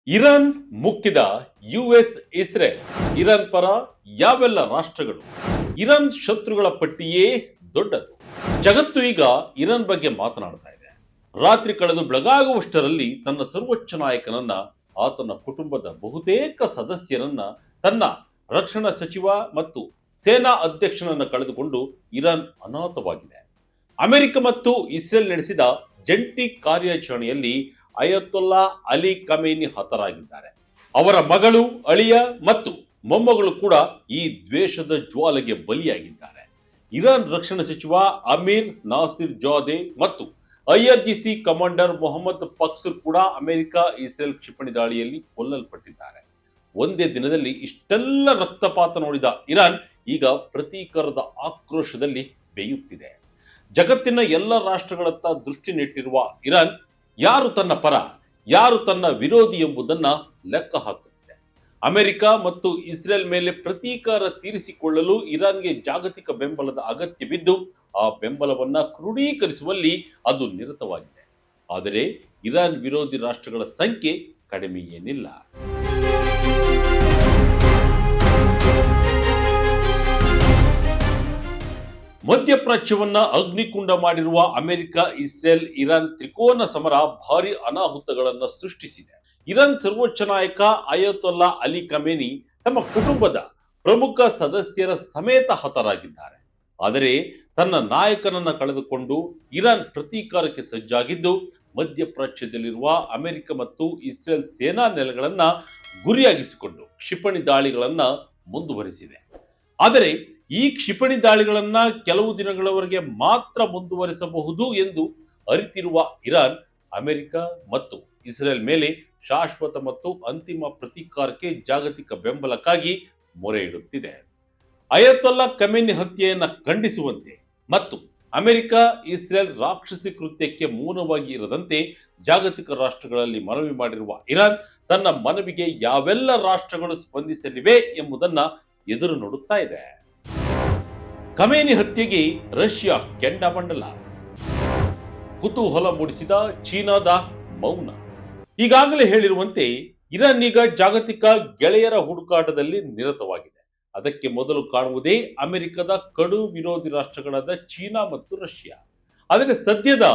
Iran ಮುಕ್ಕಿದ US Israel Iran ಪರ ಯಾವೆಲ್ಲ ರಾಷ್ಟ್ರಗಳು? ಇರಾನ್ ಶತ್ರುಗಳ ಪಟ್ಟಿಯೇ ದೊಡ್ಡದು. ಜಗತ್ತು ಈಗ ಇರಾನ್ ಬಗ್ಗೆ ಮಾತನಾಡ್ತಾ ಇದೆ. ರಾತ್ರಿ ಕಳೆದು ಬೆಳಗಾಗುವಷ್ಟರಲ್ಲಿ ತನ್ನ ಸರ್ವೋಚ್ಚ ನಾಯಕನನ್ನ, ಆತನ ಕುಟುಂಬದ ಬಹುತೇಕ ಸದಸ್ಯರನ್ನ, ತನ್ನ ರಕ್ಷಣಾ ಸಚಿವ ಮತ್ತು ಸೇನಾ ಅಧ್ಯಕ್ಷನನ್ನ ಕಳೆದುಕೊಂಡು ಇರಾನ್ ಅನಾಥವಾಗಿದೆ. ಅಮೆರಿಕ ಮತ್ತು ಇಸ್ರೇಲ್ ನಡೆಸಿದ ಜಂಟಿ ಕಾರ್ಯಾಚರಣೆಯಲ್ಲಿ ಅಯತೊಲ್ಲಾ ಅಲಿ ಖಮೇನಿ ಹತರಾಗಿದ್ದಾರೆ. ಅವರ ಮಗಳು, ಅಳಿಯ ಮತ್ತು ಮೊಮ್ಮಗಳು ಕೂಡ ಈ ದ್ವೇಷದ ಜ್ವಾಲೆಗೆ ಬಲಿಯಾಗಿದ್ದಾರೆ. ಇರಾನ್ ರಕ್ಷಣಾ ಸಚಿವ ಅಮೀರ್ ನಾಸಿರ್ ಜಾದೆ ಮತ್ತು ಐಆರ್ಜಿಸಿ ಕಮಾಂಡರ್ ಮೊಹಮ್ಮದ್ ಪಕ್ಸರ್ ಕೂಡ ಅಮೆರಿಕ ಇಸ್ರೇಲ್ ಕ್ಷಿಪಣಿ ದಾಳಿಯಲ್ಲಿ ಕೊಲ್ಲಲ್ಪಟ್ಟಿದ್ದಾರೆ. ಒಂದೇ ದಿನದಲ್ಲಿ ಇಷ್ಟೆಲ್ಲ ರಕ್ತಪಾತ ನೋಡಿದ ಇರಾನ್ ಈಗ ಪ್ರತೀಕಾರದ ಆಕ್ರೋಶದಲ್ಲಿ ಬೇಯುತ್ತಿದೆ. ಜಗತ್ತಿನ ಎಲ್ಲ ರಾಷ್ಟ್ರಗಳತ್ತ ದೃಷ್ಟಿ ನೆಟ್ಟಿರುವ ಇರಾನ್ ಯಾರು ತನ್ನ ಪರ, ಯಾರು ತನ್ನ ವಿರೋಧಿ ಎಂಬುದನ್ನ ಲೆಕ್ಕ ಹಾಕುತ್ತಿದೆ. ಅಮೆರಿಕ ಮತ್ತು ಇಸ್ರೇಲ್ ಮೇಲೆ ಪ್ರತೀಕಾರ ತೀರಿಸಿಕೊಳ್ಳಲು ಇರಾನ್ಗೆ ಜಾಗತಿಕ ಬೆಂಬಲದ ಅಗತ್ಯವಿದ್ದು, ಆ ಬೆಂಬಲವನ್ನ ಕ್ರೋಢೀಕರಿಸುವಲ್ಲಿ ಅದು ನಿರತವಾಗಿದೆ. ಆದರೆ ಇರಾನ್ ವಿರೋಧಿ ರಾಷ್ಟ್ರಗಳ ಸಂಖ್ಯೆ ಕಡಿಮೆ ಏನಿಲ್ಲ. ಮಧ್ಯಪ್ರಾಚ್ಯವನ್ನ ಅಗ್ನಿಕುಂಡ ಮಾಡಿರುವ ಅಮೆರಿಕ, ಇಸ್ರೇಲ್, ಇರಾನ್ ತ್ರಿಕೋನ ಸಮರ ಭಾರಿ ಅನಾಹುತಗಳನ್ನು ಸೃಷ್ಟಿಸಿದೆ. ಇರಾನ್ ಸರ್ವೋಚ್ಚ ನಾಯಕ ಅಯತೊಲ್ಲಾ ಅಲಿ ಖಮೇನಿ ತಮ್ಮ ಕುಟುಂಬದ ಪ್ರಮುಖ ಸದಸ್ಯರ ಸಮೇತ ಹತರಾಗಿದ್ದಾರೆ. ಆದರೆ ತನ್ನ ನಾಯಕನನ್ನ ಕಳೆದುಕೊಂಡು ಇರಾನ್ ಪ್ರತೀಕಾರಕ್ಕೆ ಸಜ್ಜಾಗಿದ್ದು, ಮಧ್ಯಪ್ರಾಚ್ಯದಲ್ಲಿರುವ ಅಮೆರಿಕ ಮತ್ತು ಇಸ್ರೇಲ್ ಸೇನಾ ನೆಲೆಗಳನ್ನ ಗುರಿಯಾಗಿಸಿಕೊಂಡು ಕ್ಷಿಪಣಿ ದಾಳಿಗಳನ್ನ ಮುಂದುವರಿಸಿದೆ. ಆದರೆ ಈ ಕ್ಷಿಪಣಿ ದಾಳಿಗಳನ್ನ ಕೆಲವು ದಿನಗಳವರೆಗೆ ಮಾತ್ರ ಮುಂದುವರಿಸಬಹುದು ಎಂದು ಅರಿತಿರುವ ಇರಾನ್, ಅಮೆರಿಕ ಮತ್ತು ಇಸ್ರೇಲ್ ಮೇಲೆ ಶಾಶ್ವತ ಮತ್ತು ಅಂತಿಮ ಪ್ರತೀಕಾರಕ್ಕೆ ಜಾಗತಿಕ ಬೆಂಬಲಕ್ಕಾಗಿ ಮೊರೆ ಇಡುತ್ತಿದೆ. ಅಯತೊಲ್ಲಾ ಖಮೇನಿ ಹತ್ಯೆಯನ್ನ ಖಂಡಿಸುವಂತೆ ಮತ್ತು ಅಮೆರಿಕ, ಇಸ್ರೇಲ್ ರಾಕ್ಷಸಿ ಕೃತ್ಯಕ್ಕೆ ಮೌನವಾಗಿ ಇರದಂತೆ ಜಾಗತಿಕ ರಾಷ್ಟ್ರಗಳಲ್ಲಿ ಮನವಿ ಮಾಡಿರುವ ಇರಾನ್ ತನ್ನ ಮನವಿಗೆ ಯಾವೆಲ್ಲ ರಾಷ್ಟ್ರಗಳು ಸ್ಪಂದಿಸಲಿವೆ ಎಂಬುದನ್ನ ಎದುರು ನೋಡುತ್ತಾ ಇದೆ. ಖಮೇನಿ ಹತ್ಯೆಗೆ ರಷ್ಯಾ ಕೆಂಡಾಮಂಡಲ, ಕುತೂಹಲ ಮೂಡಿಸಿದ ಚೀನಾದ ಮೌನ. ಈಗಾಗಲೇ ಹೇಳಿರುವಂತೆ ಇರಾನ್ ಈಗ ಜಾಗತಿಕ ಗೆಳೆಯರ ಹುಡುಕಾಟದಲ್ಲಿ ನಿರತವಾಗಿದೆ. ಅದಕ್ಕೆ ಮೊದಲು ಕಾಣುವುದೇ ಅಮೆರಿಕದ ಕಡು ವಿರೋಧಿ ರಾಷ್ಟ್ರಗಳಾದ ಚೀನಾ ಮತ್ತು ರಷ್ಯಾ. ಆದರೆ ಸದ್ಯದ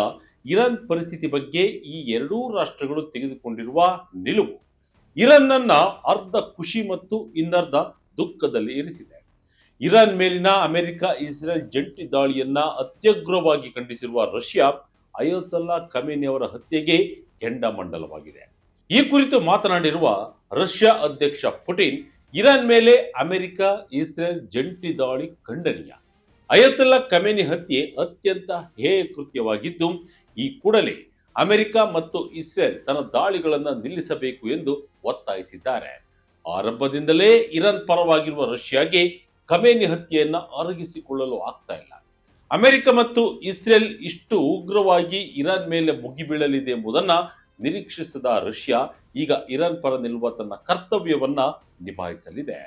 ಇರಾನ್ ಪರಿಸ್ಥಿತಿ ಬಗ್ಗೆ ಈ ಎರಡೂ ರಾಷ್ಟ್ರಗಳು ತೆಗೆದುಕೊಂಡಿರುವ ನಿಲುವು ಇರಾನ್ನನ್ನ ಅರ್ಧ ಖುಷಿ ಮತ್ತು ಇನ್ನರ್ಧ ದುಃಖದಲ್ಲಿ ಇರಿಸಿದೆ. ಇರಾನ್ ಮೇಲಿನ ಅಮೆರಿಕ, ಇಸ್ರೇಲ್ ಜಂಟಿ ದಾಳಿಯನ್ನ ಅತ್ಯಗ್ರವಾಗಿ ಖಂಡಿಸಿರುವ ರಷ್ಯಾ, ಅಯತೊಲ್ಲಾ ಖಮೇನಿ ಅವರ ಹತ್ಯೆಗೆ ಕೆಂಡಾಮಂಡಲವಾಗಿದೆ. ಈ ಕುರಿತು ಮಾತನಾಡಿರುವ ರಷ್ಯಾ ಅಧ್ಯಕ್ಷ ಪುಟಿನ್, ಇರಾನ್ ಮೇಲೆ ಅಮೆರಿಕ, ಇಸ್ರೇಲ್ ಜಂಟಿ ದಾಳಿ ಖಂಡನೀಯ. ಅಯತೊಲ್ಲಾ ಖಮೇನಿ ಹತ್ಯೆ ಅತ್ಯಂತ ಹೇಯ ಕೃತ್ಯವಾಗಿದ್ದು, ಈ ಕೂಡಲೇ ಅಮೆರಿಕ ಮತ್ತು ಇಸ್ರೇಲ್ ತನ್ನ ದಾಳಿಗಳನ್ನು ನಿಲ್ಲಿಸಬೇಕು ಎಂದು ಒತ್ತಾಯಿಸಿದ್ದಾರೆ. ಆರಂಭದಿಂದಲೇ ಇರಾನ್ ಪರವಾಗಿರುವ ರಷ್ಯಾಗೆ ಖಮೇನಿ ಹತ್ಯೆಯನ್ನ ಅರಗಿಸಿಕೊಳ್ಳಲು ಆಗ್ತಾ ಇಲ್ಲ. ಅಮೆರಿಕ ಮತ್ತು ಇಸ್ರೇಲ್ ಇಷ್ಟು ಉಗ್ರವಾಗಿ ಇರಾನ್ ಮೇಲೆ ಮುಗಿಬೀಳಲಿದೆ ಎಂಬುದನ್ನ ನಿರೀಕ್ಷಿಸದ ರಷ್ಯಾ ಈಗ ಇರಾನ್ ಪರ ನಿಲ್ಲುವ ತನ್ನ ಕರ್ತವ್ಯವನ್ನ ನಿಭಾಯಿಸಲಿದೆ.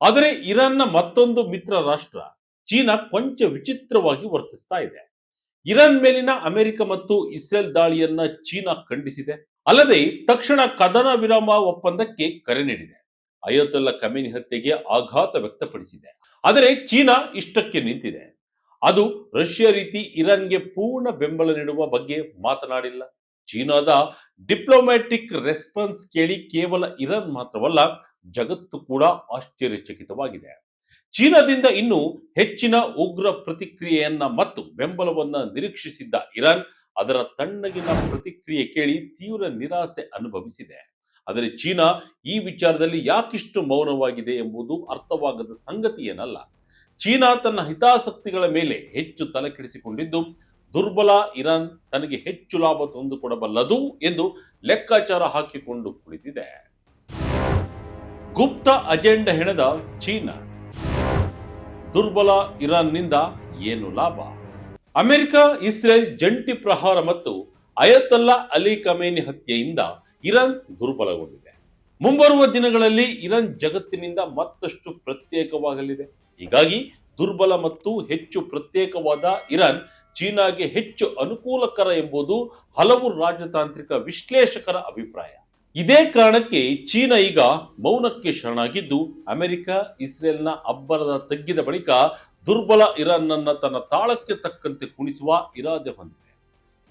ಆದರೆ ಇರಾನ್ನ ಮತ್ತೊಂದು ಮಿತ್ರ ರಾಷ್ಟ್ರ ಚೀನಾ ಕೊಂಚ ವಿಚಿತ್ರವಾಗಿ ವರ್ತಿಸ್ತಾ ಇದೆ. ಇರಾನ್ ಮೇಲಿನ ಅಮೆರಿಕ ಮತ್ತು ಇಸ್ರೇಲ್ ದಾಳಿಯನ್ನ ಚೀನಾ ಖಂಡಿಸಿದೆ. ಅಲ್ಲದೆ ತಕ್ಷಣ ಕದನ ವಿರಾಮ ಒಪ್ಪಂದಕ್ಕೆ ಕರೆ ನೀಡಿದೆ. ಅಯತೊಲ್ಲಾ ಖಮೇನಿ ಹತ್ಯೆಗೆ ಆಘಾತ ವ್ಯಕ್ತಪಡಿಸಿದೆ. ಆದರೆ ಚೀನಾ ಇಷ್ಟಕ್ಕೆ ನಿಂತಿದೆ. ಅದು ರಷ್ಯಾ ರೀತಿ ಇರಾನ್ಗೆ ಪೂರ್ಣ ಬೆಂಬಲ ನೀಡುವ ಬಗ್ಗೆ ಮಾತನಾಡಿಲ್ಲ. ಚೀನಾದ ಡಿಪ್ಲೊಮ್ಯಾಟಿಕ್ ರೆಸ್ಪಾನ್ಸ್ ಕೇಳಿ ಕೇವಲ ಇರಾನ್ ಮಾತ್ರವಲ್ಲ, ಜಗತ್ತು ಕೂಡ ಆಶ್ಚರ್ಯಚಕಿತವಾಗಿದೆ. ಚೀನಾದಿಂದ ಇನ್ನೂ ಹೆಚ್ಚಿನ ಉಗ್ರ ಪ್ರತಿಕ್ರಿಯೆಯನ್ನ ಮತ್ತು ಬೆಂಬಲವನ್ನ ನಿರೀಕ್ಷಿಸಿದ್ದ ಇರಾನ್ ಅದರ ತಣ್ಣಗಿನ ಪ್ರತಿಕ್ರಿಯೆ ಕೇಳಿ ತೀವ್ರ ನಿರಾಸೆ ಅನುಭವಿಸಿದೆ. ಆದರೆ ಚೀನಾ ಈ ವಿಚಾರದಲ್ಲಿ ಯಾಕಿಷ್ಟು ಮೌನವಾಗಿದೆ ಎಂಬುದು ಅರ್ಥವಾಗದ ಸಂಗತಿ ಏನಲ್ಲ. ಚೀನಾ ತನ್ನ ಹಿತಾಸಕ್ತಿಗಳ ಮೇಲೆ ಹೆಚ್ಚು ತಲೆಕೆಡಿಸಿಕೊಂಡಿದ್ದು, ದುರ್ಬಲ ಇರಾನ್ ತನಗೆ ಹೆಚ್ಚು ಲಾಭ ತಂದುಕೊಡಬಲ್ಲದು ಎಂದು ಲೆಕ್ಕಾಚಾರ ಹಾಕಿಕೊಂಡು ಕುಳಿತಿದೆ. ಗುಪ್ತ ಅಜೆಂಡಾ ಹೆಣೆದ ಚೀನಾ, ದುರ್ಬಲ ಇರಾನ್ನಿಂದ ಏನು ಲಾಭ? ಅಮೆರಿಕ, ಇಸ್ರೇಲ್ ಜಂಟಿ ಪ್ರಹಾರ ಮತ್ತು ಅಯತೊಲ್ಲಾ ಅಲಿ ಖಮೇನಿ ಹತ್ಯೆಯಿಂದ ಇರಾನ್ ದುರ್ಬಲಗೊಂಡಿದೆ. ಮುಂಬರುವ ದಿನಗಳಲ್ಲಿ ಇರಾನ್ ಜಗತ್ತಿನಿಂದ ಮತ್ತಷ್ಟು ಪ್ರತ್ಯೇಕವಾಗಲಿದೆ. ಹೀಗಾಗಿ ದುರ್ಬಲ ಮತ್ತು ಹೆಚ್ಚು ಪ್ರತ್ಯೇಕವಾದ ಇರಾನ್ ಚೀನಾಗೆ ಹೆಚ್ಚು ಅನುಕೂಲಕರ ಎಂಬುದು ಹಲವು ರಾಜತಾಂತ್ರಿಕ ವಿಶ್ಲೇಷಕರ ಅಭಿಪ್ರಾಯ. ಇದೇ ಕಾರಣಕ್ಕೆ ಚೀನಾ ಈಗ ಮೌನಕ್ಕೆ ಶರಣಾಗಿದ್ದು, ಅಮೆರಿಕ ಇಸ್ರೇಲ್ನ ಅಬ್ಬರದ ತಗ್ಗಿದ ಬಳಿಕ ದುರ್ಬಲ ಇರಾನ್ ಅನ್ನ ತನ್ನ ತಾಳಕ್ಕೆ ತಕ್ಕಂತೆ ಕುಣಿಸುವ ಇರಾದೆ ಹೊಂದಿದೆ.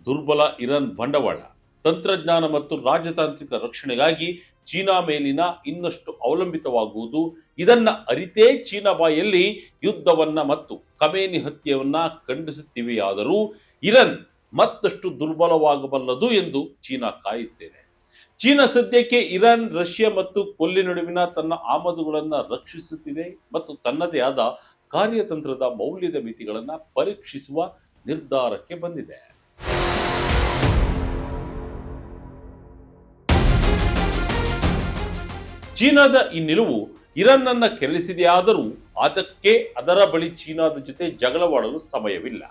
ದುರ್ಬಲ ಇರಾನ್ ಬಂಡವಾಳ, ತಂತ್ರಜ್ಞಾನ ಮತ್ತು ರಾಜತಾಂತ್ರಿಕ ರಕ್ಷಣೆಗಾಗಿ ಚೀನಾ ಮೇಲಿನ ಇನ್ನಷ್ಟು ಅವಲಂಬಿತವಾಗುವುದು. ಇದನ್ನ ಅರಿತೇ ಚೀನಾ ಬಾಯಲ್ಲಿ ಯುದ್ಧವನ್ನ ಮತ್ತು ಖಮೇನಿ ಹತ್ಯೆಯನ್ನ ಖಂಡಿಸುತ್ತಿವೆಯಾದರೂ ಇರಾನ್ ಮತ್ತಷ್ಟು ದುರ್ಬಲವಾಗಬಲ್ಲದು ಎಂದು ಚೀನಾ ಕಾಯುತ್ತಿದೆ. ಚೀನಾ ಸದ್ಯಕ್ಕೆ ಇರಾನ್, ರಷ್ಯಾ ಮತ್ತು ಕೊಲ್ಲಿ ನಡುವಿನ ತನ್ನ ಆಮದುಗಳನ್ನು ರಕ್ಷಿಸುತ್ತಿದೆ ಮತ್ತು ತನ್ನದೇ ಆದ ಕಾರ್ಯತಂತ್ರದ ಮೌಲ್ಯದ ಮಿತಿಗಳನ್ನು ಪರೀಕ್ಷಿಸುವ ನಿರ್ಧಾರಕ್ಕೆ ಬಂದಿದೆ. ಚೀನಾದ ಈ ನಿಲುವು ಇರಾನ್ ಅನ್ನ ಕೆರಳಿಸಿದೆಯಾದರೂ ಅದಕ್ಕೆ ಅದರ ಬಳಿ ಚೀನಾದ ಜೊತೆ ಜಗಳವಾಡಲು ಸಮಯವಿಲ್ಲ.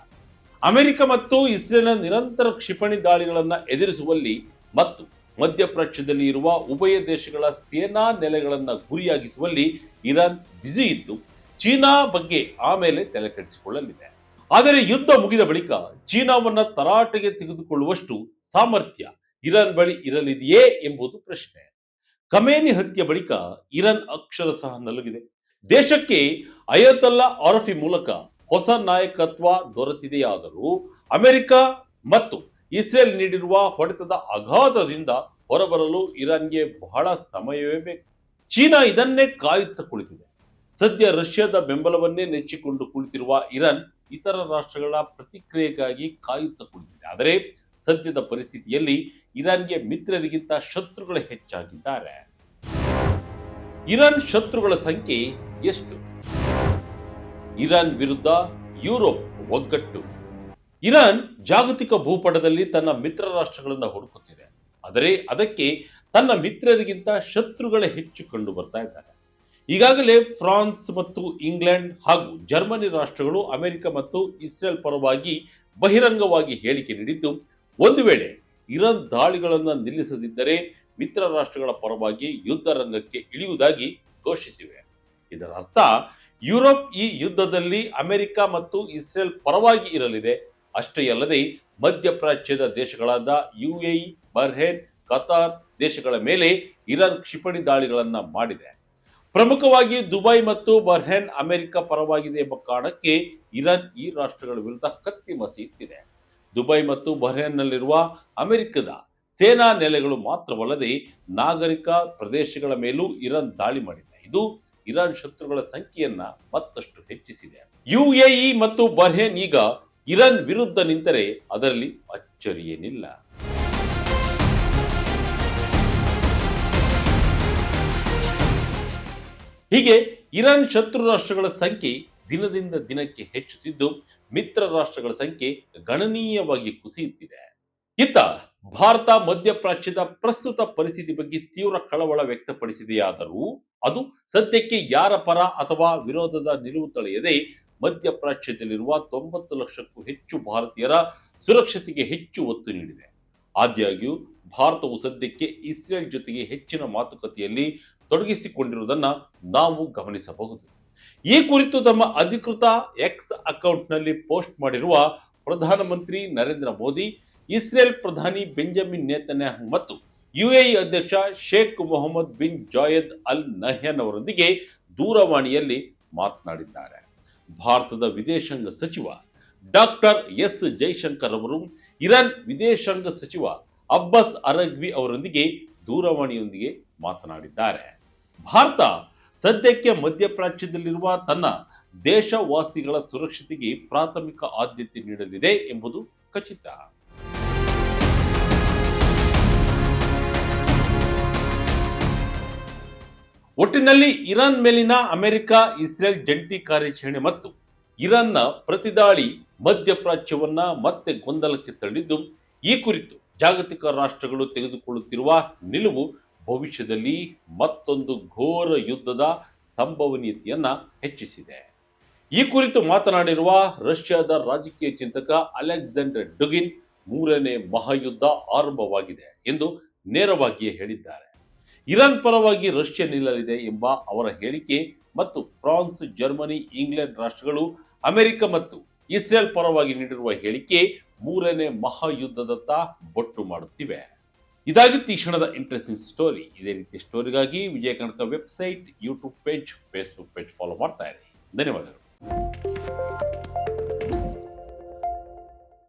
ಅಮೆರಿಕ ಮತ್ತು ಇಸ್ರೇಲ್ನ ನಿರಂತರ ಕ್ಷಿಪಣಿ ದಾಳಿಗಳನ್ನು ಎದುರಿಸುವಲ್ಲಿ ಮತ್ತು ಮಧ್ಯಪ್ರಾಚ್ಯದಲ್ಲಿ ಇರುವ ಉಭಯ ದೇಶಗಳ ಸೇನಾ ನೆಲೆಗಳನ್ನು ಗುರಿಯಾಗಿಸುವಲ್ಲಿ ಇರಾನ್ ಬ್ಯುಸಿ ಇದ್ದು, ಚೀನಾ ಬಗ್ಗೆ ಆಮೇಲೆ ತಲೆ ಕೆಡಿಸಿಕೊಳ್ಳಲಿದೆ. ಆದರೆ ಯುದ್ಧ ಮುಗಿದ ಬಳಿಕ ಚೀನಾವನ್ನ ತರಾಟೆಗೆ ತೆಗೆದುಕೊಳ್ಳುವಷ್ಟು ಸಾಮರ್ಥ್ಯ ಇರಾನ್ ಬಳಿ ಇರಲಿದೆಯೇ ಎಂಬುದು ಪ್ರಶ್ನೆ. ಖಮೇನಿ ಹತ್ಯೆ ಬಳಿಕ ಇರಾನ್ ಅಕ್ಷರಶಃ ನಲುಗಿದೆ. ದೇಶಕ್ಕೆ ಅಯತೊಲ್ಲಾ ಆರಫಿ ಮೂಲಕ ಹೊಸ ನಾಯಕತ್ವ ದೊರೆತಿದೆಯಾದರೂ ಅಮೆರಿಕ ಮತ್ತು ಇಸ್ರೇಲ್ ನೀಡಿರುವ ಹೊಡೆತದ ಆಘಾತದಿಂದ ಹೊರಬರಲು ಇರಾನ್ಗೆ ಬಹಳ ಸಮಯವೇ ಬೇಕು. ಚೀನಾ ಇದನ್ನೇ ಕಾಯುತ್ತಾ ಕುಳಿತಿದೆ. ಸದ್ಯ ರಷ್ಯಾದ ಬೆಂಬಲವನ್ನೇ ನೆಚ್ಚಿಕೊಂಡು ಕುಳಿತಿರುವ ಇರಾನ್ ಇತರ ರಾಷ್ಟ್ರಗಳ ಪ್ರತಿಕ್ರಿಯೆಗಾಗಿ ಕಾಯುತ್ತಾ ಕುಳಿತಿದೆ. ಆದರೆ ಸದ್ಯದ ಪರಿಸ್ಥಿತಿಯಲ್ಲಿ ಇರಾನ್ಗೆ ಮಿತ್ರರಿಗಿಂತ ಶತ್ರುಗಳೇ ಹೆಚ್ಚಾಗಿದ್ದಾರೆ. ಇರಾನ್ ಶತ್ರುಗಳ ಸಂಖ್ಯೆ ಎಷ್ಟು? ಇರಾನ್ ವಿರುದ್ಧ ಯುರೋಪ್ ಒಗ್ಗಟ್ಟು. ಇರಾನ್ ಜಾಗತಿಕ ಭೂಪಟದಲ್ಲಿ ತನ್ನ ಮಿತ್ರ ರಾಷ್ಟ್ರಗಳನ್ನು ಹುಡುಕುತ್ತಿದೆ. ಆದರೆ ಅದಕ್ಕೆ ತನ್ನ ಮಿತ್ರರಿಗಿಂತ ಶತ್ರುಗಳೇ ಹೆಚ್ಚು ಕಂಡು ಬರ್ತಾ ಇದ್ದಾರೆ. ಈಗಾಗಲೇ ಫ್ರಾನ್ಸ್ ಮತ್ತು ಇಂಗ್ಲೆಂಡ್ ಹಾಗೂ ಜರ್ಮನಿ ರಾಷ್ಟ್ರಗಳು ಅಮೆರಿಕ ಮತ್ತು ಇಸ್ರೇಲ್ ಪರವಾಗಿ ಬಹಿರಂಗವಾಗಿ ಹೇಳಿಕೆ ನೀಡಿದ್ದು, ಒಂದು ವೇಳೆ ಇರಾನ್ ದಾಳಿಗಳನ್ನು ನಿಲ್ಲಿಸದಿದ್ದರೆ ಮಿತ್ರ ರಾಷ್ಟ್ರಗಳ ಪರವಾಗಿ ಯುದ್ಧ ರಂಗಕ್ಕೆ ಇಳಿಯುವುದಾಗಿ ಘೋಷಿಸಿವೆ. ಇದರ ಅರ್ಥ ಯುರೋಪ್ ಈ ಯುದ್ಧದಲ್ಲಿ ಅಮೆರಿಕ ಮತ್ತು ಇಸ್ರೇಲ್ ಪರವಾಗಿ ಇರಲಿದೆ. ಅಷ್ಟೇ ಅಲ್ಲದೆ ಮಧ್ಯಪ್ರಾಚ್ಯದ ದೇಶಗಳಾದ UAE, ಬಹ್ರೇನ್, ಕತಾರ್ ದೇಶಗಳ ಮೇಲೆ ಇರಾನ್ ಕ್ಷಿಪಣಿ ದಾಳಿಗಳನ್ನ ಮಾಡಿದೆ. ಪ್ರಮುಖವಾಗಿ ದುಬೈ ಮತ್ತು ಬಹ್ರೇನ್ ಅಮೆರಿಕ ಪರವಾಗಿದೆ ಎಂಬ ಕಾರಣಕ್ಕೆ ಇರಾನ್ ಈ ರಾಷ್ಟ್ರಗಳ ವಿರುದ್ಧ ಕತ್ತಿ ಮಸೆಯುತ್ತಿದೆ. ದುಬೈ ಮತ್ತು ಬಹ್ರೇನ್ನಲ್ಲಿರುವ ಅಮೆರಿಕದ ಸೇನಾ ನೆಲೆಗಳು ಮಾತ್ರವಲ್ಲದೆ ನಾಗರಿಕ ಪ್ರದೇಶಗಳ ಮೇಲೂ ಇರಾನ್ ದಾಳಿ ಮಾಡಿದೆ. ಇದು ಇರಾನ್ ಶತ್ರುಗಳ ಸಂಖ್ಯೆಯನ್ನ ಮತ್ತಷ್ಟು ಹೆಚ್ಚಿಸಿದೆ. UAE ಮತ್ತು ಬಹ್ರೇನ್ ಈಗ ಇರಾನ್ ವಿರುದ್ಧ ನಿಂತರೆ ಅದರಲ್ಲಿ ಅಚ್ಚರಿಯೇನಿಲ್ಲ. ಹೀಗೆ ಇರಾನ್ ಶತ್ರು ರಾಷ್ಟ್ರಗಳ ಸಂಖ್ಯೆ ದಿನದಿಂದ ದಿನಕ್ಕೆ ಹೆಚ್ಚುತ್ತಿದ್ದು, ಮಿತ್ರ ರಾಷ್ಟ್ರಗಳ ಸಂಖ್ಯೆ ಗಣನೀಯವಾಗಿ ಕುಸಿಯುತ್ತಿದೆ. ಇತ್ತ ಭಾರತ ಮಧ್ಯಪ್ರಾಚ್ಯದ ಪ್ರಸ್ತುತ ಪರಿಸ್ಥಿತಿ ಬಗ್ಗೆ ತೀವ್ರ ಕಳವಳ ವ್ಯಕ್ತಪಡಿಸಿದೆಯಾದರೂ ಅದು ಸದ್ಯಕ್ಕೆ ಯಾರ ಪರ ಅಥವಾ ವಿರೋಧದ ನಿಲುವು ತಳೆಯದೆ ಮಧ್ಯಪ್ರಾಚ್ಯದಲ್ಲಿರುವ 90 ಲಕ್ಷಕ್ಕೂ ಹೆಚ್ಚು ಭಾರತೀಯರ ಸುರಕ್ಷತೆಗೆ ಹೆಚ್ಚು ಒತ್ತು ನೀಡಿದೆ. ಆದಾಗ್ಯೂ ಭಾರತವು ಸದ್ಯಕ್ಕೆ ಇಸ್ರೇಲ್ ಜೊತೆಗೆ ಹೆಚ್ಚಿನ ಮಾತುಕತೆಯಲ್ಲಿ ತೊಡಗಿಸಿಕೊಂಡಿರುವುದನ್ನು ನಾವು ಗಮನಿಸಬಹುದು. ಈ ಕುರಿತು ತಮ್ಮ ಅಧಿಕೃತ ಎಕ್ಸ್ ಅಕೌಂಟ್ನಲ್ಲಿ ಪೋಸ್ಟ್ ಮಾಡಿರುವ ಪ್ರಧಾನಮಂತ್ರಿ ನರೇಂದ್ರ ಮೋದಿ, ಇಸ್ರೇಲ್ ಪ್ರಧಾನಿ ಬೆಂಜಮಿನ್ ನೇತನ್ಯಾಹು ಮತ್ತು UAE ಅಧ್ಯಕ್ಷ Sheikh Mohamed bin Zayed Al Nahyan ಅವರೊಂದಿಗೆ ದೂರವಾಣಿಯಲ್ಲಿ ಮಾತನಾಡಿದ್ದಾರೆ. ಭಾರತದ ವಿದೇಶಾಂಗ ಸಚಿವ ಡಾಕ್ಟರ್ ಎಸ್ ಜೈಶಂಕರ್ ಅವರು ಇರಾನ್ ವಿದೇಶಾಂಗ ಸಚಿವ ಅಬ್ಬಾಸ್ ಅರಗ್ವಿ ಅವರೊಂದಿಗೆ ದೂರವಾಣಿಯೊಂದಿಗೆ ಮಾತನಾಡಿದ್ದಾರೆ. ಭಾರತ ಸದ್ಯಕ್ಕೆ ಮಧ್ಯಪ್ರಾಚ್ಯದಲ್ಲಿರುವ ತನ್ನ ದೇಶವಾಸಿಗಳ ಸುರಕ್ಷತೆಗೆ ಪ್ರಾಥಮಿಕ ಆದ್ಯತೆ ನೀಡಲಿದೆ ಎಂಬುದು ಖಚಿತ. ಒಟ್ಟಿನಲ್ಲಿ ಇರಾನ್ ಮೇಲಿನ ಅಮೆರಿಕ ಇಸ್ರೇಲ್ ಜಂಟಿ ಕಾರ್ಯಾಚರಣೆ ಮತ್ತು ಇರಾನ್ನ ಪ್ರತಿದಾಳಿ ಮಧ್ಯಪ್ರಾಚ್ಯವನ್ನ ಮತ್ತೆ ಗೊಂದಲಕ್ಕೆ ತಳ್ಳಿದ್ದು, ಈ ಕುರಿತು ಜಾಗತಿಕ ರಾಷ್ಟ್ರಗಳು ತೆಗೆದುಕೊಳ್ಳುತ್ತಿರುವ ನಿಲುವು ಭವಿಷ್ಯದಲ್ಲಿ ಮತ್ತೊಂದು ಘೋರ ಯುದ್ಧದ ಸಂಭವನೀಯತೆಯನ್ನ ಹೆಚ್ಚಿಸಿದೆ. ಈ ಕುರಿತು ಮಾತನಾಡಿರುವ ರಷ್ಯಾದ ರಾಜಕೀಯ ಚಿಂತಕ ಅಲೆಕ್ಸಾಂಡರ್ ಡುಗಿನ್, ಮೂರನೇ ಮಹಾಯುದ್ಧ ಆರಂಭವಾಗಿದೆ ಎಂದು ನೇರವಾಗಿಯೇ ಹೇಳಿದ್ದಾರೆ. ಇರಾನ್ ಪರವಾಗಿ ರಷ್ಯಾ ನಿಲ್ಲಲಿದೆ ಎಂಬ ಅವರ ಹೇಳಿಕೆ ಮತ್ತು ಫ್ರಾನ್ಸ್, ಜರ್ಮನಿ, ಇಂಗ್ಲೆಂಡ್ ರಾಷ್ಟ್ರಗಳು ಅಮೆರಿಕ ಮತ್ತು ಇಸ್ರೇಲ್ ಪರವಾಗಿ ನೀಡಿರುವ ಹೇಳಿಕೆ ಮೂರನೇ ಮಹಾಯುದ್ಧದತ್ತ ಬೊಟ್ಟು ಮಾಡುತ್ತಿವೆ. ಇದಾಗಿತ್ತು ಈ ಕ್ಷಣದ ಇಂಟ್ರೆಸ್ಟಿಂಗ್ ಸ್ಟೋರಿ. ಇದೇ ರೀತಿ ಸ್ಟೋರಿಗಾಗಿ Vijaya Karnataka website, YouTube page, Facebook page follow ಮಾಡ್ತಾ ಇರಿ. ಧನ್ಯವಾದಗಳು.